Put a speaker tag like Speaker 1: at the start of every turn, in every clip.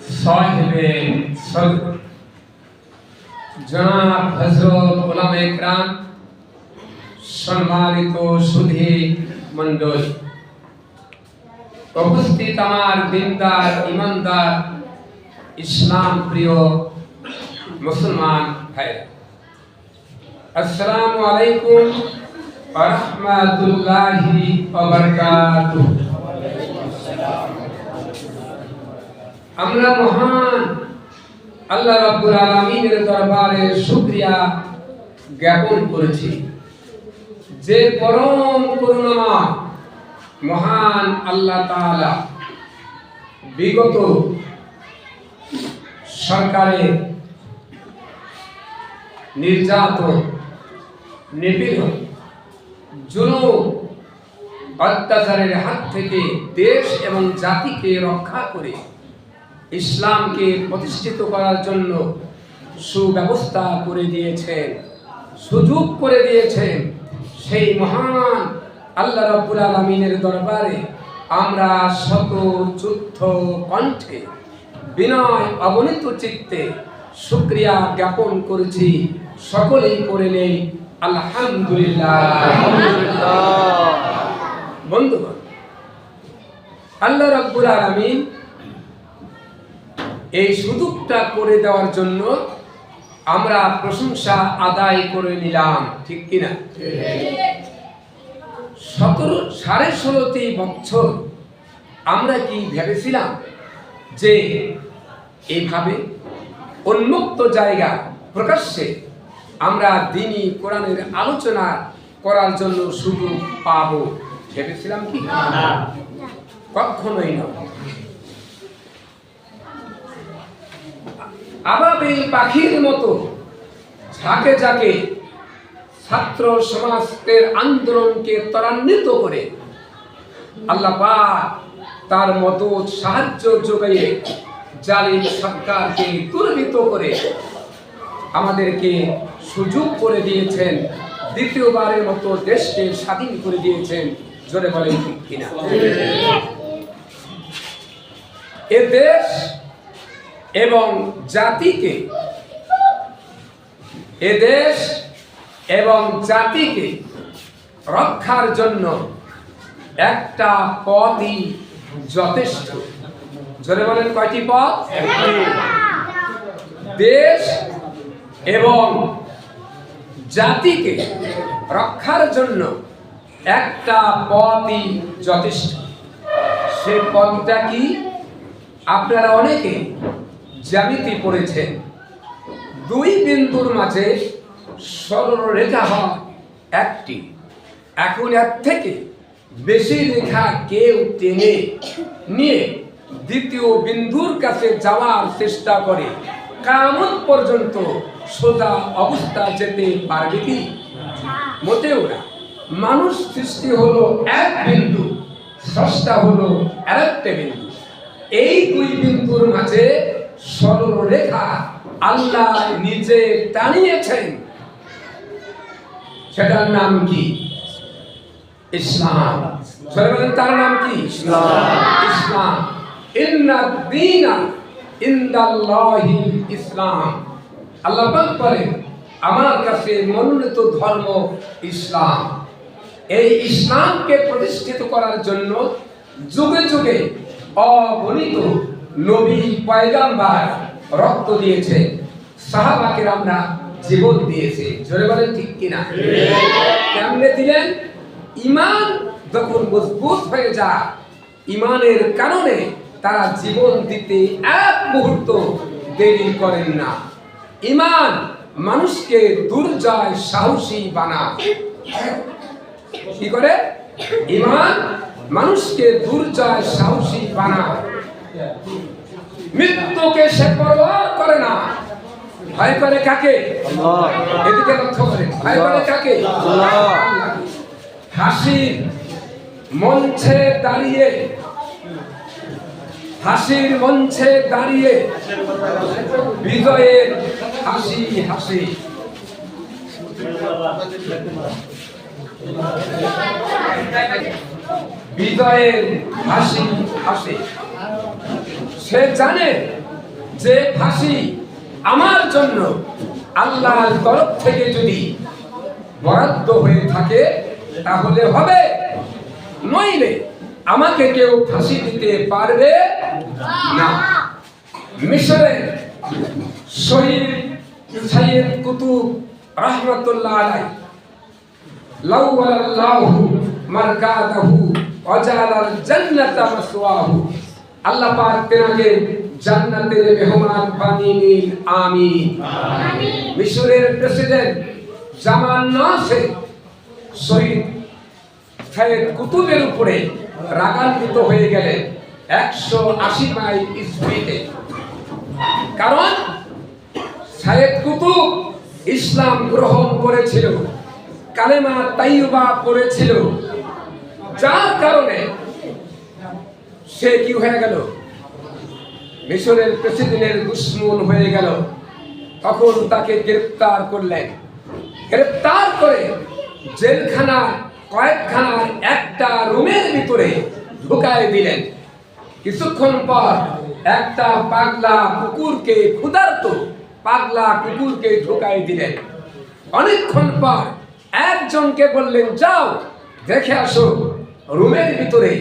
Speaker 1: साहिबे सदर जनाब हजरत उलमा इकराम सम्मानित सुधी मंडल उपस्थित आमार दीनदार ईमानदार इस्लाम प्रिय मुसलमान भाई अस्सलामु अलैकुम व रहमतुल्लाहि व बरकातुहू। আমরা মহান আল্লাহ রাব্বুল আলামিনের দরবারে শুকরিয়া জ্ঞাপন করেছি যে পরম করুণাময় মহান আল্লাহ তাআলা বিগত সরকারের নির্যাতন নিপীড়ন জুলুম অত্যাচারের হাত থেকে দেশ এবং জাতিকে রক্ষা করে ইসলামকে প্রতিষ্ঠিত করার জন্য সুব্যবস্থা করে দিয়েছেন, সুযোগ করে দিয়েছেন। সেই মহান আল্লাহ রাব্বুল আলামিনের দরবারে আমরা শত যুদ্ধ কণ্ঠে বিনয় অবনীত চিত্তে শুকরিয়া জ্ঞাপন করেছি। সকলেই করে নেই আলহামদুলিল্লাহ। বন্ধুগণ, আল্লাহ রাব্বুল আলামিন এই সুযোগটা করে দেওয়ার জন্য আমরা প্রশংসা আদায় করে নিলাম, ঠিক কিনা? 16.5 বছর আমরা কি ভেবেছিলাম যে এইভাবে উন্মুক্ত জায়গা প্রকাশ্যে আমরা দ্বীনি কোরআনের আলোচনা করার জন্য সুযোগ পাবো? ভেবেছিলাম কি? কখনোই না। আবাবিল পাখির মতো ঝাঁকে ঝাঁকে ছাত্র সমাজের আন্দোলনকে ত্বরান্বিত করে আল্লাহ পাক তার মতো সাহায্য যোগাইয়ে জালিম সরকারকে দুর্বৃত্ত করে আমাদেরকে সুযোগ করে দিয়েছেন, দ্বিতীয়বারের মতো দেশকে স্বাধীন করে দিয়েছেন। জোরে বলেন ঠিক কিনা? এ দেশ এবং জাতিকে রক্ষার জন্য একটা পথই যথেষ্ট। জোরে বলেন কয়টি পথ? দেশ এবং জাতিকে রক্ষার জন্য একটা পথই যথেষ্ট। সে পথটা কি? আপনারা অনেকে জ্যামিতি পড়েছেন। 2 বিন্দুর মাঝে সরলরেখা হয় একটি। এখন এর থেকে বেশি রেখা কেউ টেনে নিয়ে দ্বিতীয় বিন্দুর কাছে যাওয়ার চেষ্টা করে, কিয়ামত পর্যন্ত সোজা অবস্থা যেতে পারবে কি? মোটেও না। মানুষ সৃষ্টি হলো এক বিন্দু, স্রষ্টা হলো আরেকটা বিন্দু। এই 2 বিন্দুর মাঝে সরলরেখা আল্লাহ নিজে টানিয়েছেন। সেটার নাম কি? ইসলাম। তার নাম কি? ইসলাম। ইন্নাদ দীনা ইনদাল্লাহিল ইসলাম। আল্লাহ পাক বলেন, আমার কাছে মনোনীত ধর্ম ইসলাম। এই ইসলামকে প্রতিষ্ঠিত করার জন্য যুগে যুগে অগণিত নবী পয়গাম্বার রক্ত দিয়েছে, সাহাবা কেরামরা জীবন দিয়েছে। জোরে বলেন ঠিক কিনা? কেমনে দিলেন? ঈমান যখন মজবুত হয়ে যায়, ঈমানের কারণে তারা জীবন দিতে এক মুহূর্ত দেরি করেন না। ঈমান মানুষকে দুর্জয় সাহসী বানায়। কি করে? ঈমান মানুষকে দুর্জয় সাহসী বানায়। মৃত্যুকে সে পরোয়া করে না। ভয় করে কাকে? আল্লাহ। এদিকে লক্ষ্য করে। ভয় করে কাকে? আল্লাহ। হাসির মঞ্চে দাঁড়িয়ে বিজয়ের হাসি হাসি। বিজয়ের হাসি হাসি। সে জানে যে ফাঁসি আমার জন্য আল্লাহর তরফ থেকে যদি বরাদ্দ হয়ে থাকে তাহলে হবে, নইলে আমাকে কেউ ফাঁসি দিতে পারবে না। মিশরের শহীদ সাইয়েদ কুতুব রাহমাতুল্লাহ আলাইহি লাউয়াল্লাহু মারকাদাহু ওয়াজালাল জান্নাতা মাসওয়াহু, আল্লাহ পাক তেনাকে জান্নাতের মেহমান বানিয়ে নিন, আমিন। মিশরের প্রেসিডেন্ট জামাল নাসের শহীদ সাইয়েদ কুতুবের উপরে রাগান্বিত হয়ে গেলেন 180 মাইল স্পিডে। কারণ সাইয়েদ কুতুব ইসলাম গ্রহণ করেছিল, কালেমা তাইয়্যিবা পড়েছিল, যার কারণে সে কি হয়ে গেল, মিশরের প্রেসিডেন্টের দুশমন হয়ে গেল। তখন তাকে গ্রেফতার করলেন, গ্রেফতার করে জেলখানা কয়েকখানার একটা রুমের ভিতরে ঢুকায় দিলেন। কিছুক্ষণ পর একটা পাগলা কুকুরকে, ক্ষুধার্ত পাগলা কুকুরকে ঢুকায় দিলেন। অনেকক্ষণ পর একজনকে বললেন, যাও দেখে আসো রুমের ভিতরে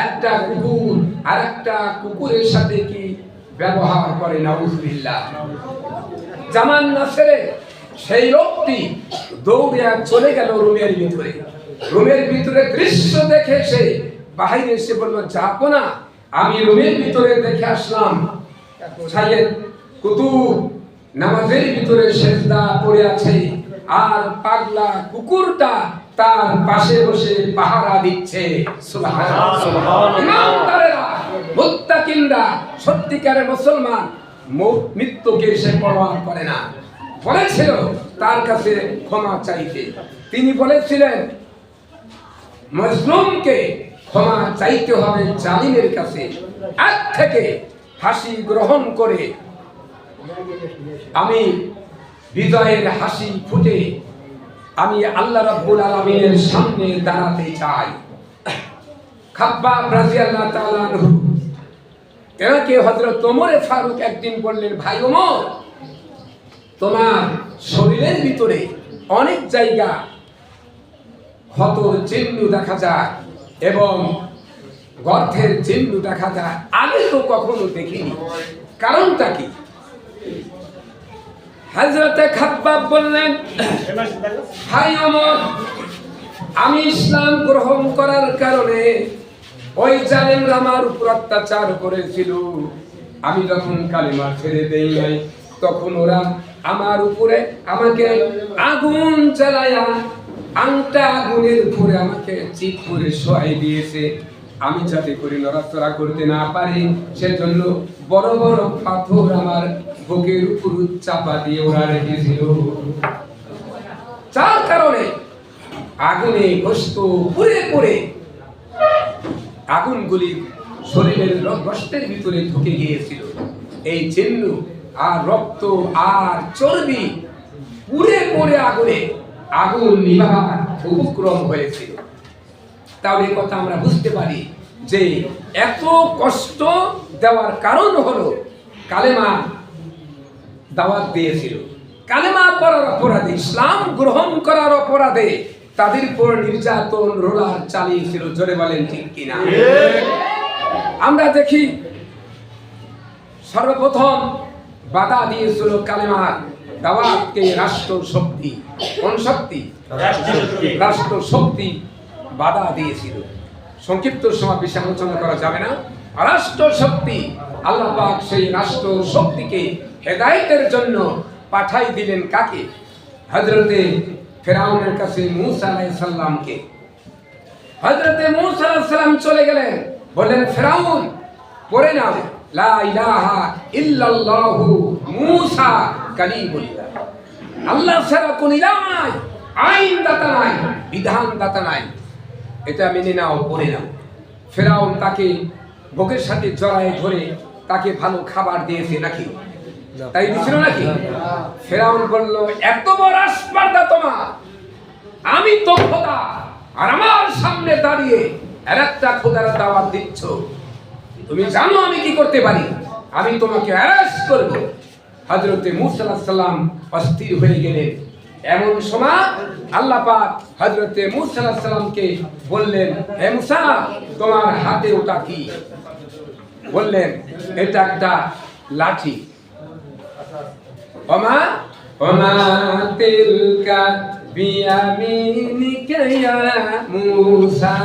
Speaker 1: একটা কুকুর আর একটা কুকুরের সাথে কি ব্যবহার করে। নাউজুবিল্লাহ। জামাল নাসেরের সেই লোকটি দৌড়ে চলে গেল রুমের ভিতরে। রুমের ভিতরে দৃশ্য দেখে সে বাহিরে এসে বলল, যাবো না, আমি রুমের ভিতরে দেখে আসলাম সাইয়েদ কুতুব নামাজের ভিতরে সেজদা পড়ে আছে, আর পাগলা কুকুরটা তার পাশে বসে পাহারা দিচ্ছে। সুবহানাল্লাহ। ইমানদারেরা, মুত্তাকিনরা, সত্যিকারের মুসলমান মৃত্যুকে সে পরোয়া করে না। বলেছিল তার কাছে ক্ষমা চাইতে, তিনি বলেছিলেন মজলুমকে ক্ষমা চাইতে হবে জালিমের কাছে। আজ থেকে হাসি গ্রহণ করে আমি বিজয়ের হাসি ফুটে আমি আল্লাহ রাব্বুল আলামিনের সামনে দাঁড়াতে চাই। খাব্বাব রাদিয়াল্লাহু তাআলা আনহু, এনাকে হযরত ওমর ফারুক একদিন বললেন, ভাই ওমর, তোমার শরীরের ভিতরে অনেক জায়গা ক্ষতর চিহ্ন দেখা যায় এবং গর্তের চিহ্ন দেখা যায়, আগে তো কখনো দেখিনি, কারণটা কি? হযরতে খাব্বাব বললেন, ভাই ওমর, আমি ইসলাম গ্রহণ করার কারণে ওই জালেমরা আমার উপর অত্যাচার করেছিল। আমি যখন কালিমা ছেড়ে দেই নাই, তখন ওরা আমার উপরে আমাকে আগুন জ্বালায়া আংটা আগুনের উপরে আমাকে চিপ করে শোয়াই দিয়েছে। আমি যাতে করে নড়াচড়া করতে না পারি সেজন্য বড় বড় পাথর আমার বুকের উপর চাপা দিয়ে ওরা রেখেছিল, যার কারণে আগুনে গোশত পুড়ে পুড়ে আগুনগুলি শরীরের গোশতের ভিতরে ঢুকে গিয়েছিল। এই চিহ্ন আর রক্ত আর চর্বি পুড়ে পুড়ে আগুন নিভাবার উপক্রম হয়েছিল। তাহলে এই কথা আমরা বুঝতে পারি যে এত কষ্ট দেওয়ার কারণ হলো কালেমা দাওয়াত দিয়েছিল। কালেমা পড়ার অপরাধে, ইসলাম গ্রহণ করার অপরাধে তাদের উপর নির্যাতন রোলার চালিয়েছিল। জোরে বলেন ঠিক কিনা? আমরা দেখি সর্বপ্রথম বাধা দিয়েছিল কালেমার দাওয়াতকে রাষ্ট্র শক্তি। কোন শক্তি? রাষ্ট্র শক্তি বাধা দিয়েছিল। সংক্ষিপ্ত সময় বেশি আলোচনা করা যাবে না। রাষ্ট্র শক্তি, আল্লাহ পাক সেই রাষ্ট্র শক্তিকে হেদায়েতের জন্য পাঠাই দিলেন কাকে? হযরতে ফেরাউনের কাছে মূসা আলাইহিস সালামকে। হযরতে মূসা আলাইহিস সালাম চলে গেলেন, বললেন, ফেরাউন পড়ে নাও লা ইলাহা ইল্লাল্লাহু মূসা কালিমুল্লাহ। আল্লাহ ছাড়া কোন ইলাহ নাই, আইন দাতা নাই, বিধান দাতা নাই, এটা মেনে নাও, পড়ে নাও। ফেরাউন তাকে বুকের সাথে জড়ায় ধরে তাকে ভালো খাবার দিয়েছে নাকি? তাই দিছিল নাকি? ফেরাউন বলল, এত বড় আসপারদা তোমার, আমি তো খোদা, আর আমার সামনে দাঁড়িয়ে আরেকটা খোদার দাওয়াত দিচ্ছ। তুমি জানো আমি কি করতে পারি? আমি তোমাকে অ্যারেস্ট করব। হযরতে মূসা আলাইহিস সালাম অস্থির হয়ে গেলেন। এমন সময় আল্লাহ পাক হযরতে মূসা আলাইহিস সালামকে বললেন, হে মূসা, তোমার হাতে ওটা কি? বললেন, এটা একটা লাঠি। ওমা ওমা তিলকা বিয়ামিনিকা ইয়া মূসা।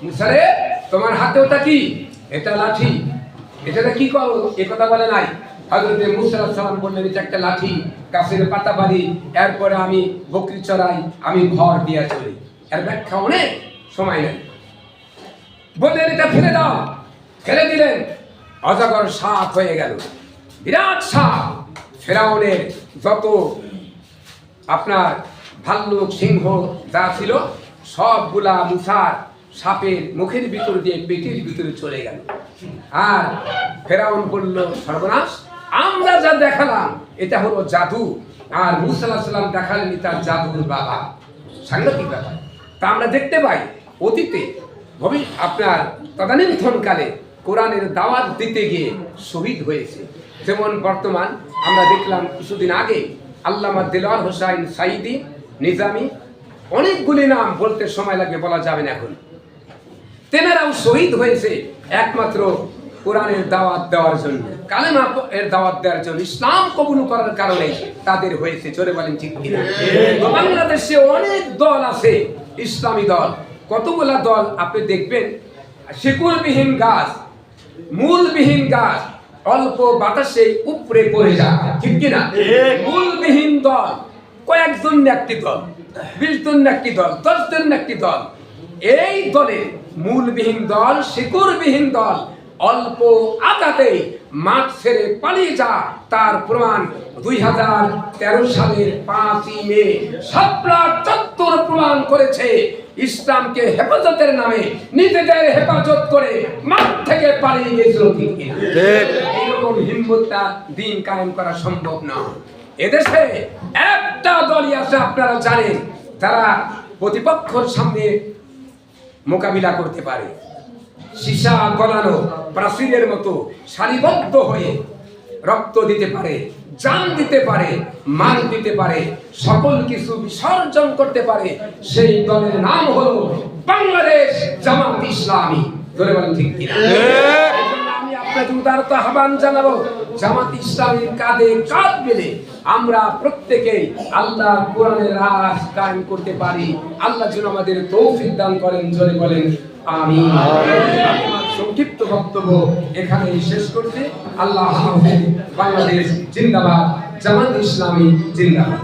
Speaker 1: মূসা রে, তোমার হাতে ওটা কি? এটা লাঠি। এটা কি করো? এ কথা বলে নাই। হযরতে মূসা আলাইহিস সালাম বললেন, এটা একটা লাঠি, গাছের পাতা পারি, এরপরে আমি বকরি চড়াই, আমি ঘর দিয়া চলি। এর ব্যাখ্যা অনেক, সময় নেই। বললেন, এটা ফেলে দাও। ফেলে দিলেন। অজগর সাপ হয়ে গেল, বিরাট সাপ। ফেরাউনের যত আপনার ভাল্লুক, সিংহ যা ছিল সবগুলা মূসার সাপের মুখের ভিতর দিয়ে পেটের ভিতরে চলে গেল। আর ফেরাউন বলল, সর্বনাশ, আমরা যা দেখালাম এটা হলো জাদু, আর মূসা আলাইহিস সালাম দেখালেন তার জাদুর বাবা। সাংঘাতিক ব্যাপার। তা আমরা দেখতে পাই অতীতে আপনার তদানীন্তনকালে কোরআনের দাওয়াত দিতে গিয়ে শহীদ হয়েছে। যেমন বর্তমান আমরা দেখলাম কিছুদিন আগে আল্লামা দেলোয়ার হোসাইন সাইদি নিজামী, অনেকগুলি নাম বলতে সময় লাগবে, বলা যাবে না এখন। তেনারাও শহীদ হয়েছে একমাত্র কোরআনের দাওয়াত দেওয়ার জন্য, কালেমা এর দাওয়াত দেওয়ার জন্য, ইসলাম কবুল করার কারণে তাদের হয়েছে। জোরে বলেন ঠিক কিনা? বাংলাদেশে অনেক দল আছে, ইসলামী দল। কতগুলা দল আপনি দেখবেন, শিকড়বিহীন গাছ, মূলবিহীন গাছ, অল্প বাতাসে উপরে পড়ে যায়, ঠিক কিনা? মূলবিহীন দল কয়েকজন একটি দল, 20 জন একটি দল, 10 জন একটি দল। এই দলে মূলবিহীন দল, শিকড়বিহীন দল অল্প আঘাতে মাঠ ছেড়ে পালিয়ে যা, তার প্রমাণ 2013 সালের 5ই মে শাপলা চত্বর প্রমাণ করেছে। ইসলামকে হেফাজতের নামে নিজেদের হেফাজত করে মাঠ থেকে পালিয়ে গেছিল, ঠিক কিনা? এইরকম হিম্মতটা দিন কায়েম করা সম্ভব না। এদেশে একটা দলই আছে, আপনারা জানেন, তারা প্রতিপক্ষের সামনে মোকাবিলা করতে পারে। সীসা গলানো প্রাচীরের মতো সারিবদ্ধ হয়ে রক্ত দিতে পারে, জান দিতে পারে, মান দিতে পারে, সকল কিছু বিসর্জন করতে পারে। সেই দলের নাম হলো বাংলাদেশ জামাত ইসলামী। ধরে বলেন ঠিক কিনা? আমি আপনাদের উদারতা আহ্বান জানাবো, জামাত ইসলামীর কাঁধে কাঁধ মিলে আমরা প্রত্যেকেই আল্লাহ কোরআনের রাজ কায়েম করতে পারি। আল্লাহ যেন আমাদের তৌফিক দান করেন। জোরে বলেন আমিন। সংক্ষিপ্ত বক্তব্য এখানেই শেষ করতে। আল্লাহ হাফেজ। বাংলাদেশ জিন্দাবাদ, জামাত ইসলামী জিন্দাবাদ।